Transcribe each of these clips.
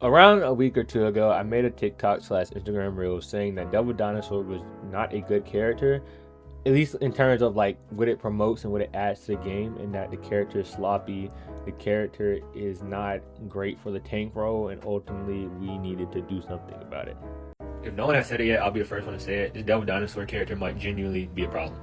Around a week or two ago, I made a TikTok slash Instagram reel saying that Double Dinosaur was not a good character, at least in terms of like what it promotes and what it adds to the game, and that the character is sloppy, the character is not great for the tank role, and ultimately we needed to do something about it. If no one has said it yet, I'll be the first one to say it. This Devil Dinosaur character might genuinely be a problem.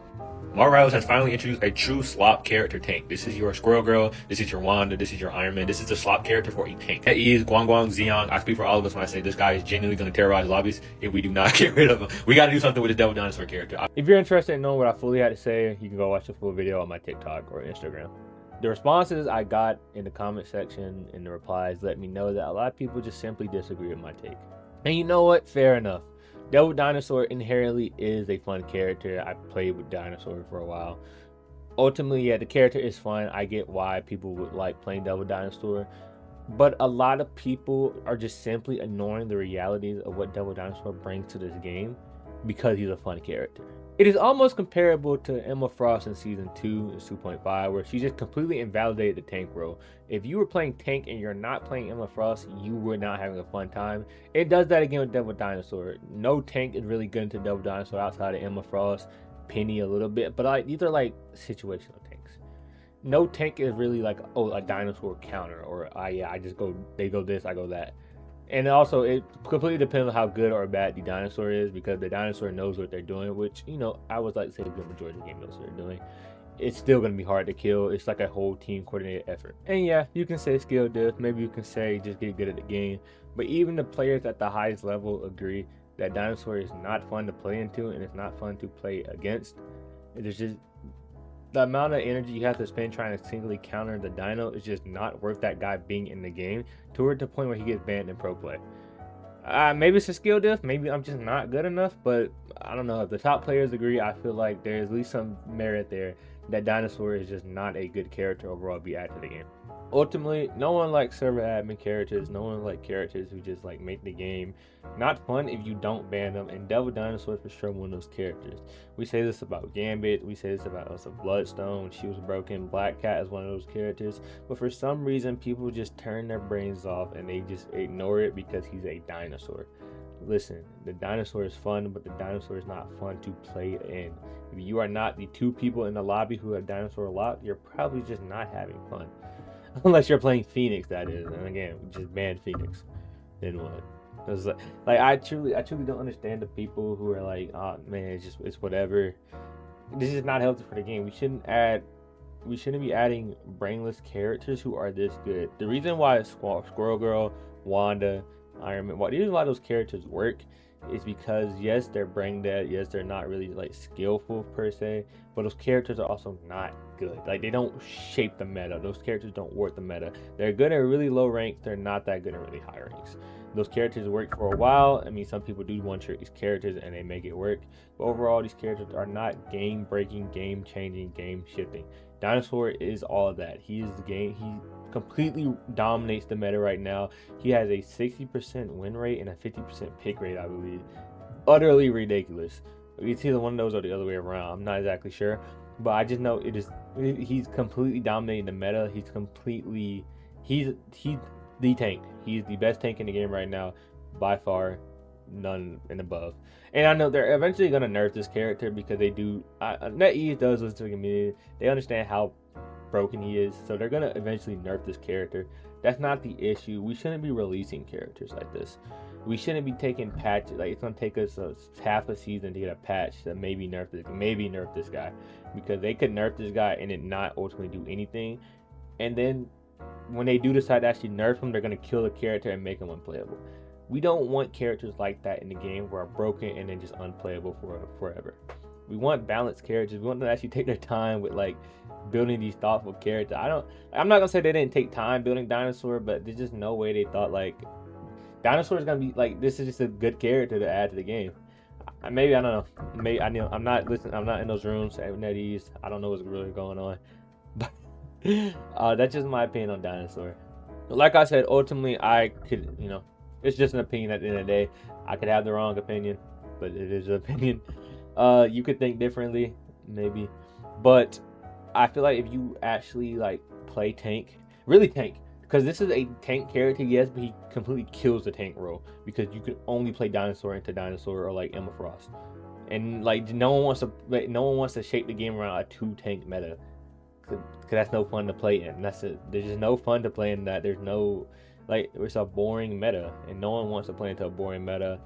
Marvel Rivals has finally introduced a true slop character tank. This is your Squirrel Girl, this is your Wanda, this is your Iron Man. This is the slop character for a tank. That is Guang Xiang. I speak for all of us when I say this guy is genuinely going to terrorize lobbies if we do not get rid of him. We got to do something with this Devil Dinosaur character. If you're interested in knowing what I fully had to say, you can go watch the full video on my TikTok or Instagram. The responses I got in the comment section and the replies let me know that a lot of people just simply disagree with my take. And you know what? Fair enough. Devil Dinosaur inherently is a fun character. I played with Dinosaur for a while. Ultimately, yeah, the character is fun. I get why people would like playing Devil Dinosaur. But a lot of people are just simply ignoring the realities of what Devil Dinosaur brings to this game because he's a fun character. It is almost comparable to Emma Frost in Season 2, 2.5, where she just completely invalidated the tank role. If you were playing tank and you're not playing Emma Frost, you were not having a fun time. It does that again with Devil Dinosaur. No tank is really good into Devil Dinosaur outside of Emma Frost, Penny a little bit, but like these are like situational tanks. No tank is really like, oh, a dinosaur counter, or yeah, I just go, they go this, I go that. And also, it completely depends on how good or bad the dinosaur is, because the dinosaur knows what they're doing, which, you know, I would like to say a good majority of the game knows what they're doing. It's still going to be hard to kill. It's like a whole team coordinated effort. And yeah, you can say skill diff, maybe you can say just get good at the game. But even the players at the highest level agree that dinosaur is not fun to play into, and it's not fun to play against. It's just the amount of energy you have to spend trying to singly counter the dino is just not worth that guy being in the game toward the point where he gets banned in pro play. Maybe it's a skill diff, maybe I'm just not good enough, but I don't know. If the top players agree, I feel like there's at least some merit there that Dinosaur is just not a good character overall to be added to the game. Ultimately, no one likes server admin characters, no one likes characters who just like make the game not fun if you don't ban them, and Devil Dinosaur is for sure one of those characters. We say this about Gambit, we say this about also Bloodstone when she was broken, Black Cat is one of those characters, but for some reason people just turn their brains off and they just ignore it because he's a dinosaur. Listen, the dinosaur is fun, but the dinosaur is not fun to play in. If you are not the two people in the lobby who have dinosaur locked, you're probably just not having fun. Unless you're playing Phoenix, that is. And again, we just banned Phoenix. Then what? Because like I truly don't understand the people who are like, oh man, it's whatever. This is not healthy for the game. We shouldn't be adding brainless characters who are this good. The reason why Squirrel Girl, Wanda, Iron Man, the reason why those characters work is because yes, they're brain dead, yes, they're not really like skillful per se, but those characters are also not good. Like, they don't shape the meta. Those characters don't work the meta. They're good at really low ranks, they're not that good at really high ranks. Those characters work for a while. I mean, some people do one-trick these characters and they make it work, but overall these characters are not game breaking, game changing, game shifting. Dinosaur is all of that. He is the game. He completely dominates the meta right now. He has a 60% win rate and a 50% pick rate, I believe. Utterly ridiculous. It's either one of those or the other way around. I'm not exactly sure, but I just know it is. He's completely dominating the meta. He's the tank. He's the best tank in the game right now, by far, none and above. And I know they're eventually gonna nerf this character because they do. NetEase does listen to the community. They understand how broken he is, so they're gonna eventually nerf this character. That's not the issue. We shouldn't be releasing characters like this. We shouldn't be taking patches. Like, it's gonna take us half a season to get a patch that maybe nerf this guy, because they could nerf this guy and it not ultimately do anything. And then when they do decide to actually nerf him, they're gonna kill the character and make him unplayable. We don't want characters like that in the game who are broken and then just unplayable for forever. We want balanced characters. We want them to actually take their time with like building these thoughtful characters. I'm not gonna say they didn't take time building Dinosaur, but there's just no way they thought like Dinosaur is gonna be like, this is just a good character to add to the game. Maybe, I don't know. Maybe I'm not listening. I'm not in those rooms at NetEase. I don't know what's really going on, but that's just my opinion on Dinosaur. Like I said, ultimately I could, it's just an opinion at the end of the day. I could have the wrong opinion, but it is an opinion. You could think differently, maybe, but I feel like if you actually like play tank, really tank, because this is a tank character, yes, but he completely kills the tank role because you can only play Dinosaur into Dinosaur or like Emma Frost, and like no one wants to shape the game around a 2 tank meta, because that's no fun to play in. That's it. There's just no fun to play in that. There's no, like, it's a boring meta, and no one wants to play into a boring meta.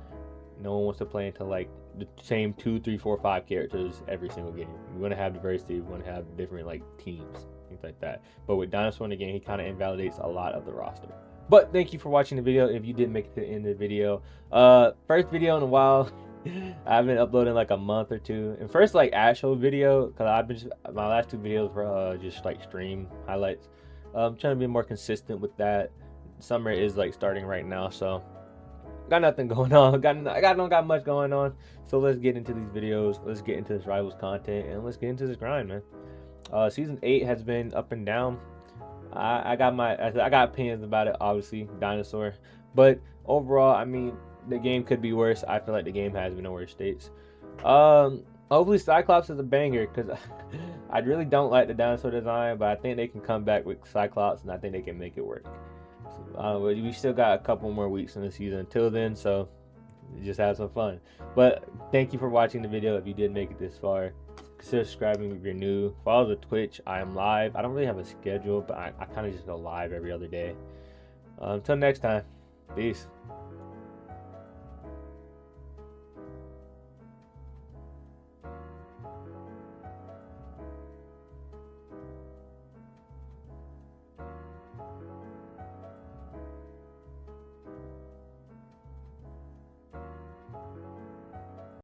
No one wants to play into like the same 2, 3, 4, 5 characters every single game. You want to have diversity. You want to have different like teams, things like that. But with Dinosaur in the game, he kind of invalidates a lot of the roster. But thank you for watching the video. If you did make it to the end of the video, first video in a while. I've been uploading like a month or two, and first like actual video, because I've been my last 2 videos were just like stream highlights. I'm trying to be more consistent with that. Summer is like starting right now, so got nothing going on. Don't got much going on. So let's get into these videos. Let's get into this Rivals content, and let's get into this grind, man. Season 8 has been up and down. I got opinions about it, obviously, Dinosaur, but overall, I mean, the game could be worse. I feel like the game has been in worse states. Hopefully Cyclops is a banger, because I really don't like the Dinosaur design, but I think they can come back with Cyclops, and I think they can make it work. So, we still got a couple more weeks in the season until then, so just have some fun. But thank you for watching the video. If you did make it this far, consider subscribing if you're new. Follow the Twitch. I am live. I don't really have a schedule, but I kind of just go live every other day. Until next time, peace.